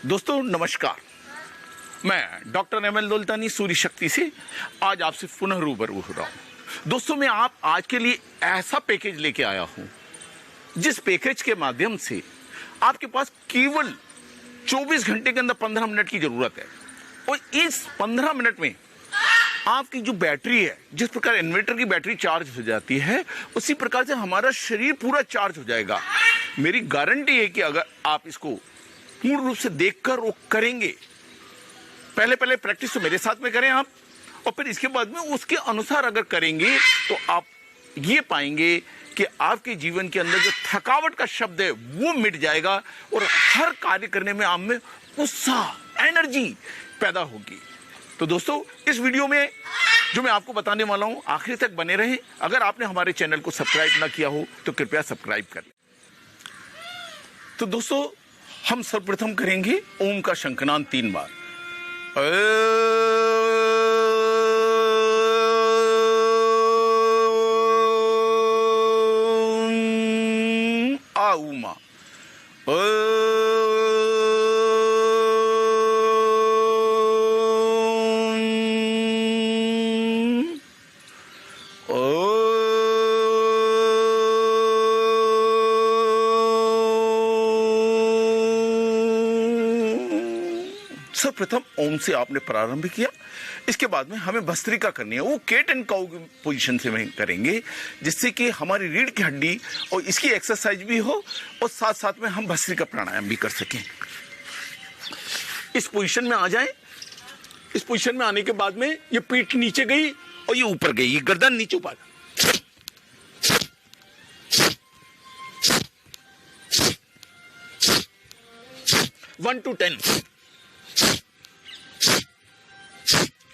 दोस्तों नमस्कार, मैं डॉक्टर एम एल दुल्तानी सूर्य शक्ति से आज आपसे पुनः रूबरू हो रहा हूं। दोस्तों मैं आज के लिए ऐसा पैकेज लेके आया हूं जिस पैकेज के माध्यम से आपके पास केवल 24 घंटे के अंदर 15 मिनट की जरूरत है और इस 15 मिनट में आपकी जो बैटरी है, जिस प्रकार इन्वर्टर की बैटरी चार्ज हो जाती है उसी प्रकार से हमारा शरीर पूरा चार्ज हो जाएगा। मेरी गारंटी है कि अगर आप इसको पूर्ण रूप से देखकर वो करेंगे, पहले प्रैक्टिस तो मेरे साथ में करें आप, और फिर इसके बाद में उसके अनुसार अगर करेंगे तो आप ये पाएंगे कि आपके जीवन के अंदर जो थकावट का शब्द है वो मिट जाएगा और हर कार्य करने में आप में उत्साह, एनर्जी पैदा होगी। तो दोस्तों इस वीडियो में जो मैं आपको बताने वाला हूं आखिर तक बने रहें। अगर आपने हमारे चैनल को सब्सक्राइब ना किया हो तो कृपया सब्सक्राइब कर लें। तो दोस्तों हम सर्वप्रथम करेंगे ओम का शंखनाद 3 बार। आ उमा सर्वप्रथम ओम से आपने प्रारंभ किया। इसके बाद में हमें भस्त्रिका करनी है, वो कैट एंड काउ की पोजीशन से में करेंगे जिससे कि हमारी रीढ़ की हड्डी और इसकी एक्सरसाइज भी हो और साथ साथ में हम भस्त्रिका प्राणायाम भी कर सकें। इस पोजीशन में आ जाएं। इस पोजीशन में आने के बाद में ये पीठ नीचे गई और ये ऊपर गई, ये गर्दन नीचे ऊपर। 1 to 10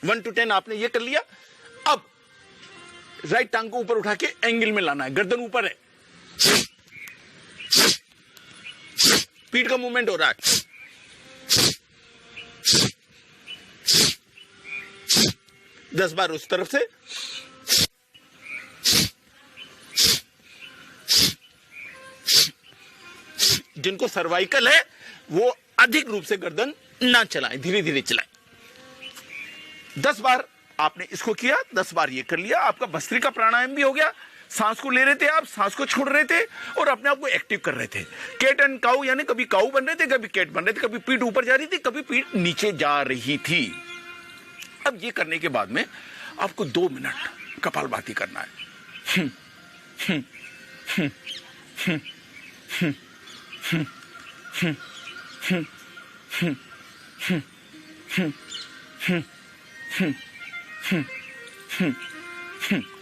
1 to 10 आपने ये कर लिया। अब राइट टांग को ऊपर उठा के एंगल में लाना है, गर्दन ऊपर है, पीठ का मूवमेंट हो रहा है। 10 बार उस तरफ से, जिनको सर्वाइकल है वो अधिक रूप से गर्दन ना चलाएं, धीरे धीरे चलाएं। 10 बार आपने इसको किया, 10 बार ये कर लिया, आपका भस्त्रिका प्राणायाम भी हो गया। सांस को ले रहे थे आप, सांस को छोड़ रहे थे और अपने आप को एक्टिव कर रहे थे। कैट एंड काउ यानी कभी काउ बन रहे थे, कभी कैट बन रहे थे, कभी पीठ ऊपर जा रही थी, कभी पीठ नीचे जा रही थी। अब ये करने के बाद में आपको 2 मिनट कपालभाति करना है।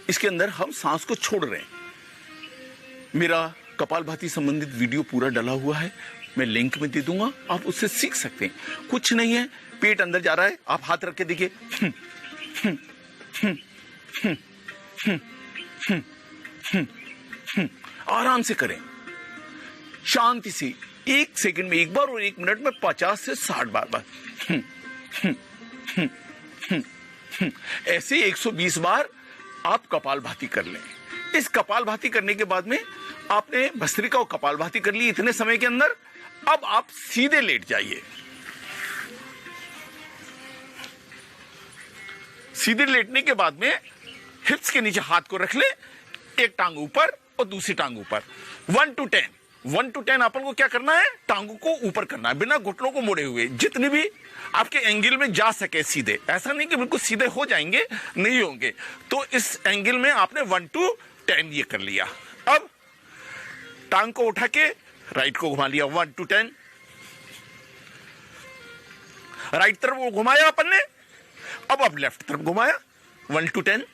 इसके अंदर हम सांस को छोड़ रहे हैं। मेरा कपालभाति संबंधित वीडियो पूरा डला हुआ है, मैं लिंक में दे दूंगा, आप उससे सीख सकते हैं। कुछ नहीं है, पेट अंदर जा रहा है, आप हाथ रख के देखिए, आराम से करें, शांति से, 1 सेकंड में 1 बार और 1 मिनट में 50 से 60 बार। ऐसे 120 बार आप कपालभाति कर लें। इस कपालभाति करने के बाद में आपने भस्त्रिका और कपालभाति कर ली इतने समय के अंदर। अब आप सीधे लेट जाइए। सीधे लेटने के बाद में हिप्स के नीचे हाथ को रख ले, एक टांग ऊपर और दूसरी टांग ऊपर। 1 to 10 अपन को क्या करना है, टांगों को ऊपर करना है बिना घुटनों को मोड़े हुए, जितने भी आपके एंगल में जा सके सीधे। ऐसा नहीं कि बिल्कुल सीधे हो जाएंगे, नहीं होंगे। तो इस एंगल में आपने 1 to 10 ये कर लिया। अब टांग को उठा के राइट को घुमा लिया, 1 to 10। राइट तरफ वो घुमाया अपन ने, अब लेफ्ट तरफ घुमाया, 1 to 10।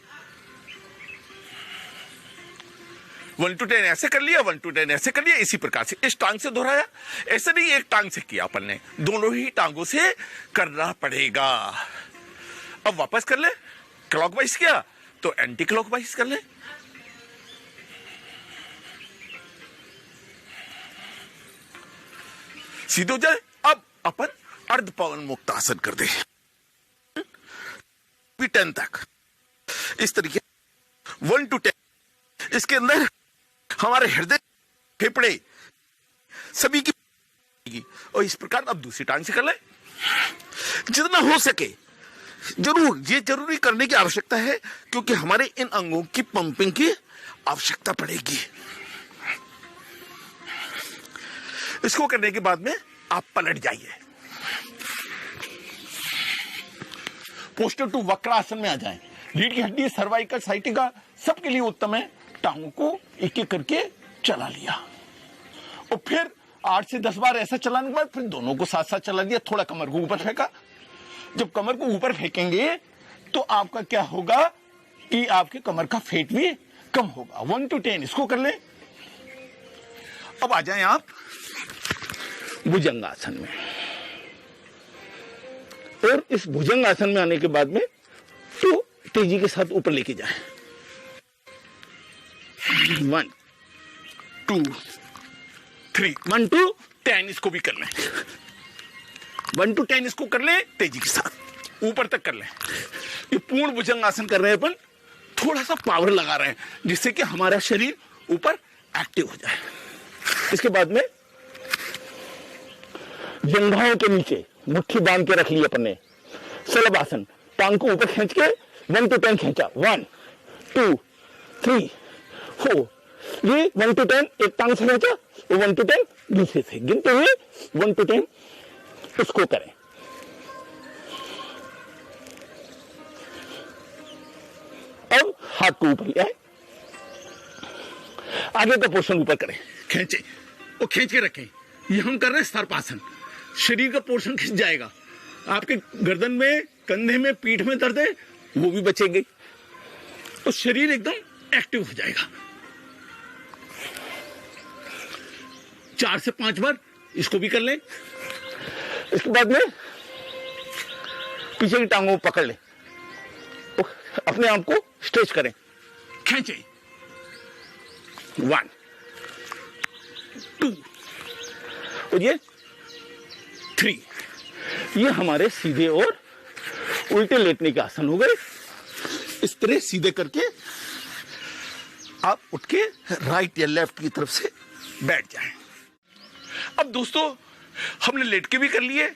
1 to 10 ऐसे कर लिया, 1 to 10 ऐसे कर लिया। इसी प्रकार से इस टांग से दोहराया। ऐसे नहीं एक टांग से किया अपन ने, दोनों ही टांगों से करना पड़ेगा। अब वापस कर ले, क्लॉकवाइज किया तो एंटी क्लॉकवाइज कर ले। सीधे हो जाए। अब अपन अर्ध पवन मुक्त आसन कर दे 10 तक, इस तरीके 1 to 10। इसके अंदर हमारे हृदय, फेफड़े सभी की और इस प्रकार अब दूसरी टांग से कर लें। जितना हो सके जरूर ये जरूरी करने की आवश्यकता है, क्योंकि हमारे इन अंगों की पंपिंग की आवश्यकता पड़ेगी। इसको करने के बाद में आप पलट जाइए, पोस्टर टू वक्रासन में आ जाएं। रीढ़ की हड्डी, सर्वाइकल, साइटिका सबके लिए उत्तम है। टांगों को एक एक करके चला लिया और फिर 8 से 10 बार ऐसा चलाने के बाद फिर दोनों को साथ साथ चला दिया। थोड़ा कमर को ऊपर फेंका। जब कमर को ऊपर फेंकेंगे तो आपका क्या होगा कि आपके कमर का फेट भी कम होगा। 1 to 10 इसको कर लें। अब आ जाएं आप भुजंगासन में, और इस भुजंगासन में आने के बाद में तो तेजी के साथ ऊपर लेके जाएं। 1 2 3 1 to 10 इसको भी कर लें। 1 to 10 इसको कर लें, तेजी के साथ ऊपर तक कर लें। ये पूर्ण भुजंगासन कर रहे हैं अपन, थोड़ा सा पावर लगा रहे हैं जिससे कि हमारा शरीर ऊपर एक्टिव हो जाए। इसके बाद में जंघाओं के नीचे मुट्ठी बांध के रख ली अपन ने। शलभासन, टांग को ऊपर खींच के 1 to 10 खींचा। 1 2 3 4, ये 1 to 10 एक टांग से खींचा, 1 to 10 दूसरे से गिनते हुए 1 to 10 इसको करें। अब हाथ को ऊपर ले आए, आगे का पोर्शन ऊपर करें, खींचे और खींच के रखें। ये हम कर रहे हैं सर्पासन। शरीर का पोर्शन खिंच जाएगा, आपके गर्दन में, कंधे में, पीठ में दर्द है वो भी बचेंगे और शरीर एकदम एक्टिव हो जाएगा। 4 से 5 बार इसको भी कर लें। इसके बाद में पीछे की टांगों को पकड़ लें, अपने आप को स्ट्रेच करें, खींचे। 1 2 और ये 3। ये हमारे सीधे और उल्टे लेटने के आसन हो गए। इस तरह सीधे करके आप उठ के राइट या लेफ्ट की तरफ से बैठ जाएं। अब दोस्तों हमने लेट के भी कर लिए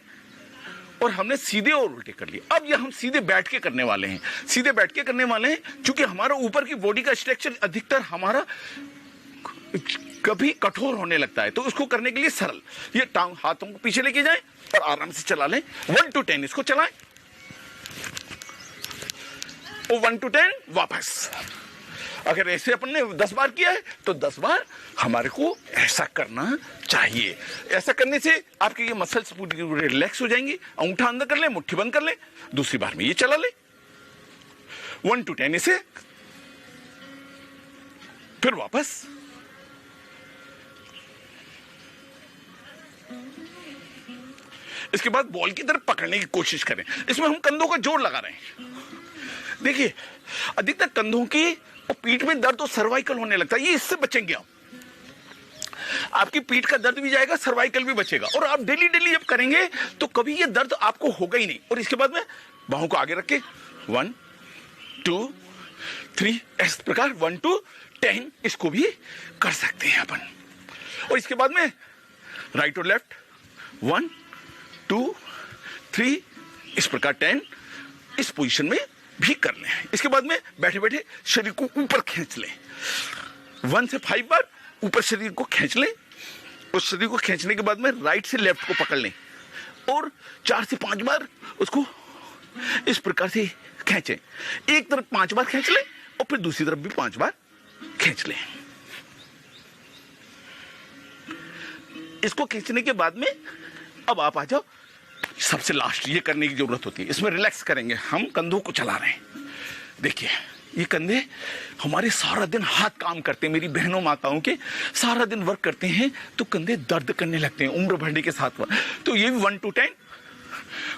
और हमने सीधे और उल्टे कर लिए। अब ये हम सीधे बैठ के करने वाले हैं। सीधे बैठ के करने वाले हैं क्योंकि हमारा ऊपर की बॉडी का स्ट्रक्चर अधिकतर हमारा कभी कठोर होने लगता है, तो उसको करने के लिए सरल ये टांग हाथों को पीछे लेके जाएं और आराम से चला लें। 1 to 10 इसको चलाएं और 1 to 10 वापस। अगर ऐसे अपन ने 10 बार किया है तो 10 बार हमारे को ऐसा करना चाहिए। ऐसा करने से आपके ये मसल्स पूरी रिलैक्स हो जाएंगी। अंगूठा अंदर कर लें, मुट्ठी बंद कर लें, दूसरी बार में ये चला लें। 1 to 10 इसे, फिर वापस। इसके बाद बॉल की तरफ पकड़ने की कोशिश करें। इसमें हम कंधों का जोर लगा रहे हैं। देखिए अधिकतर कंधों की और पीठ में दर्द और सर्वाइकल होने लगता है, ये इससे बचेंगे आप। आपकी पीठ का दर्द भी जाएगा, सर्वाइकल भी बचेगा। और आप डेली डेली जब करेंगे तो कभी ये दर्द आपको होगा ही नहीं। और इसके बाद में बाहों को आगे रख के 1 2 3 इस प्रकार 1 to 10 इसको भी कर सकते हैं अपन। और इसके बाद में राइट और लेफ्ट 1 2 3 इस प्रकार 10 इस पोजीशन में भी कर लें। इसके बाद में बैठे बैठे शरीर को ऊपर खींच लें। 1 से 5 बार ऊपर शरीर को खींच लें। उस शरीर को खींचने के बाद में राइट से लेफ्ट को पकड़ लें और 4 से 5 बार उसको इस प्रकार से खींचें। एक तरफ 5 बार खींच लें और फिर दूसरी तरफ भी 5 बार खींच लें। इसको खींचने के बाद में अब आप आ जाओ सबसे लास्ट ये करने की जरूरत होती है। इसमें रिलैक्स करेंगे, हम कंधों को चला रहे हैं। देखिए ये कंधे हमारे सारा दिन हाथ काम करते हैं, मेरी बहनों माताओं के सारा दिन वर्क करते हैं तो कंधे दर्द करने लगते हैं उम्र बढ़ने के साथ। तो ये भी 1 to 10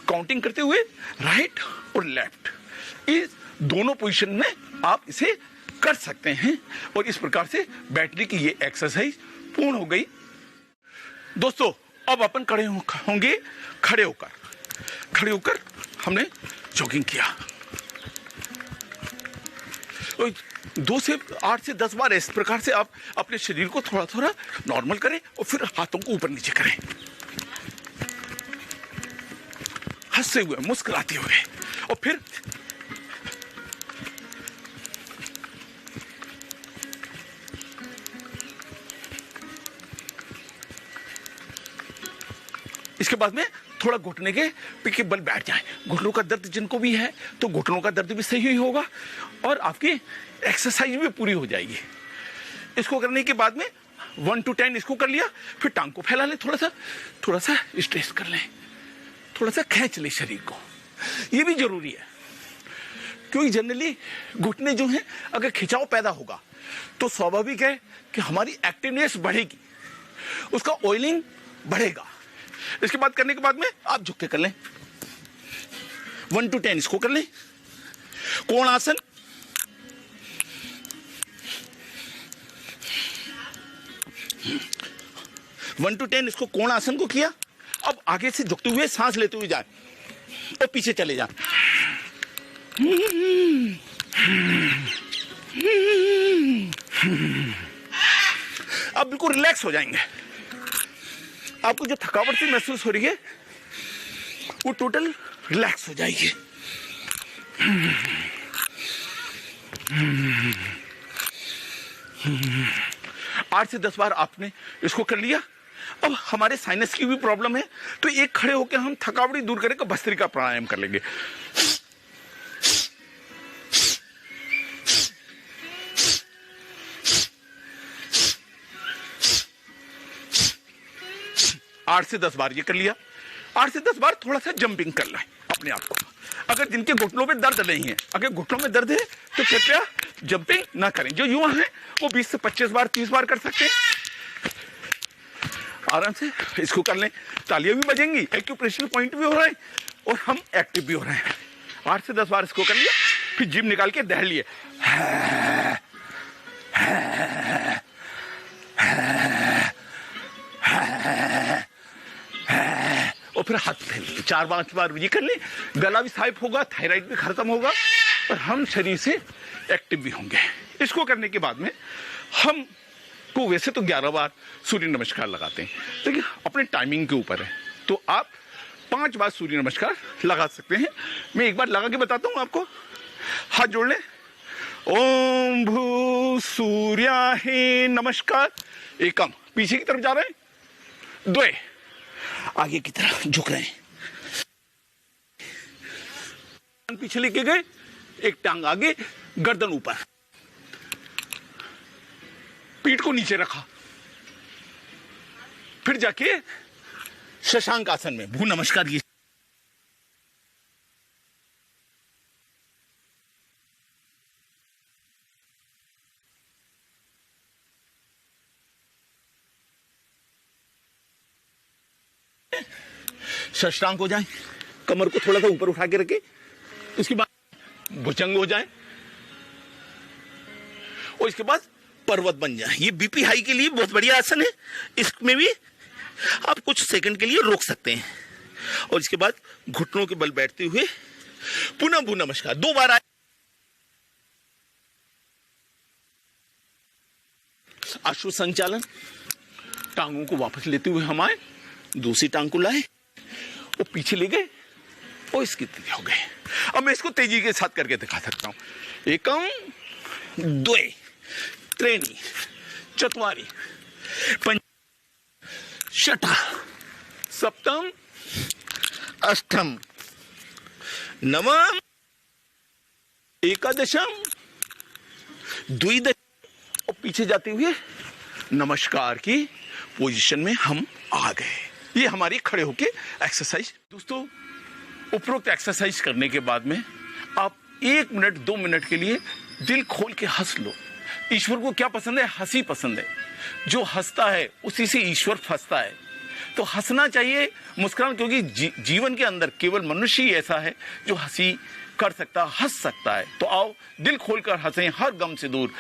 काउंटिंग करते हुए राइट और लेफ्ट इस दोनों पोजीशन में आप इसे कर सकते हैं। और इस प्रकार से बैठने की ये एक्सरसाइज पूर्ण हो गई। दोस्तों अब अपन खड़े होंगे। खड़े होकर हमने जॉगिंग किया। 2 से 8 से 10 बार इस प्रकार से आप अपने शरीर को थोड़ा थोड़ा नॉर्मल करें और फिर हाथों को ऊपर नीचे करें। हंसते हुए, मुस्कुराते हुए, और फिर इसके बाद में थोड़ा घुटने के बल बैठ जाए। घुटनों का दर्द जिनको भी है तो घुटनों का दर्द भी सही होगा और आपकी एक्सरसाइज भी पूरी हो जाएगी। इसको करने के बाद में 1 to 10 इसको कर लिया, फिर टांग को फैला लें, थोड़ा सा स्ट्रेच कर लें, थोड़ा सा खींच लें शरीर को। ये भी जरूरी है क्योंकि जनरली घुटने जो हैं अगर खिंचाव पैदा होगा तो स्वाभाविक है कि हमारी एक्टिवनेस बढ़ेगी, उसका ऑयलिंग बढ़ेगा। इसके बाद करने के बाद में आप झुक के कर लें, 1 to 10 इसको कर लें। कोण आसन, वन टू 10 इसको कोण आसन को किया। अब आगे से झुकते हुए सांस लेते हुए जाए और पीछे चले जाए। अब बिल्कुल रिलैक्स हो जाएंगे। आपको जो थकावट सी महसूस हो रही है वो टोटल रिलैक्स हो जाएगी। 8 से 10 बार आपने इसको कर लिया। अब हमारे साइनस की भी प्रॉब्लम है तो एक खड़े होकर हम थकावट दूर करेंगे, भस्त्रिका प्राणायाम कर लेंगे। आठ से 10 बार ये कर लिया। 8 से 10 बार थोड़ा सा जंपिंग कर लें अपने आप को। अगर जिनके घुटनों में दर्द नहीं है, अगर घुटनों में दर्द है तो कृपया जंपिंग ना करें। जो युवा हैं वो 20 से 25 बार 30 बार कर सकते हैं। आराम से इसको कर लें, तालियां भी बजेंगी, एक्यूप्रेशर पॉइंट भी हो रहा है और हम एक्टिव भी हो रहे हैं। 8 से 10 बार इसको कर लिया, फिर जिम निकाल के दहड़ लिए और फिर हाथ फैल लिए 4-5 बार ये कर ले। गला भी साफ होगा, थायराइड भी खत्म होगा और हम शरीर से एक्टिव भी होंगे। इसको करने के बाद में हम को वैसे तो 11 बार सूर्य नमस्कार लगाते हैं, लेकिन अपने टाइमिंग के ऊपर है तो आप 5 बार सूर्य नमस्कार लगा सकते हैं। मैं एक बार लगा के बताता हूं आपको। हाथ जोड़ लें। ओम भू सूर्याय नमस्कार। एकम, पीछे की तरफ जा रहे हैं, 2 आगे की तरफ झुक रहे हैं, पीछे लेके गए, एक टांग आगे, गर्दन ऊपर, पीठ को नीचे रखा, फिर जाके शशांक आसन में भू नमस्कार। ये शशांक हो जाए, कमर को थोड़ा सा ऊपर उठा के रखे, उसके बाद भुजंग हो जाए और इसके बाद पर्वत बन जाए। ये बीपी हाई के लिए बहुत बढ़िया आसन है। इसमें भी आप कुछ सेकंड के लिए रोक सकते हैं और इसके बाद घुटनों के बल बैठते हुए पुनः भू नमस्कार 2 बार आए। अश्व संचालन, टांगों को वापस लेते हुए हम आए, दूसरी टांग को लाए और पीछे ले गए और इसकी स्थिति हो गए। अब मैं इसको तेजी के साथ करके दिखा सकता हूं। एकम, 2, 3, 4, 5, 6, 7, 8, 9, 11, 12 और पीछे जाते हुए नमस्कार की पोजीशन में हम आ गए। ये हमारी खड़े होके एक्सरसाइज। दोस्तों, उपरोक्त एक्सरसाइज करने के बाद में आप 1 मिनट 2 मिनट के लिए दिल खोल के हंस लो। ईश्वर को क्या पसंद है? हंसी पसंद है। जो हंसता है उसी से ईश्वर फंसता है। तो हंसना चाहिए, मुस्कुराना, क्योंकि जीवन के अंदर केवल मनुष्य ही ऐसा है जो हंसी कर सकता, हंस सकता है। तो आओ दिल खोलकर हंसें, हर गम से दूर।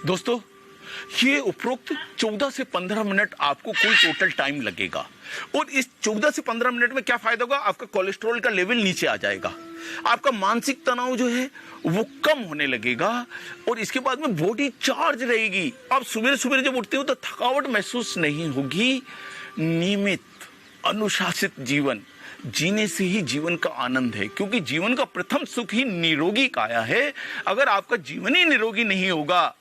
दोस्तों, ये उपरोक्त 14 से 15 मिनट आपको कोई टोटल टाइम लगेगा, और इस 14 से 15 मिनट में क्या फायदा होगा? आपका कोलेस्ट्रॉल का लेवल नीचे आ जाएगा, आपका मानसिक तनाव जो है वो कम होने लगेगा, और इसके बाद में बॉडी चार्ज रहेगी। आप सुबह सुबह जब उठते हो तो थकावट महसूस नहीं होगी। नियमित अनुशासित जीवन जीने से ही जीवन का आनंद है, क्योंकि जीवन का प्रथम सुख ही निरोगी काया है। अगर आपका जीवन ही निरोगी नहीं होगा,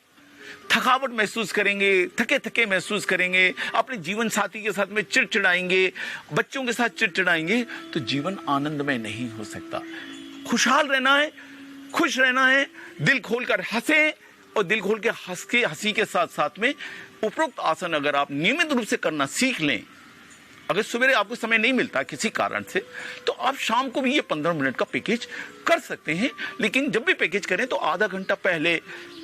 थकावट महसूस करेंगे, थके थके महसूस करेंगे, अपने जीवन साथी के साथ में चिड़चिड़ाएंगे, बच्चों के साथ चिड़चिड़ाएंगे, तो जीवन आनंदमय नहीं हो सकता। खुशहाल रहना है, खुश रहना है, दिल खोलकर हंसें, और दिल खोल के हंसी के साथ साथ में उपरोक्त आसन अगर आप नियमित रूप से करना सीख लें, अगर सवेरे आपको समय नहीं मिलता किसी कारण से, तो आप शाम को भी ये 15 मिनट का पैकेज कर सकते हैं। लेकिन जब भी पैकेज करें तो आधा घंटा पहले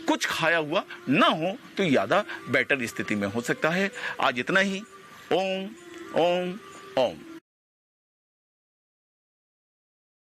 कुछ खाया हुआ ना हो तो ज़्यादा बेटर स्थिति में हो सकता है। आज इतना ही। ओम ओम ओम।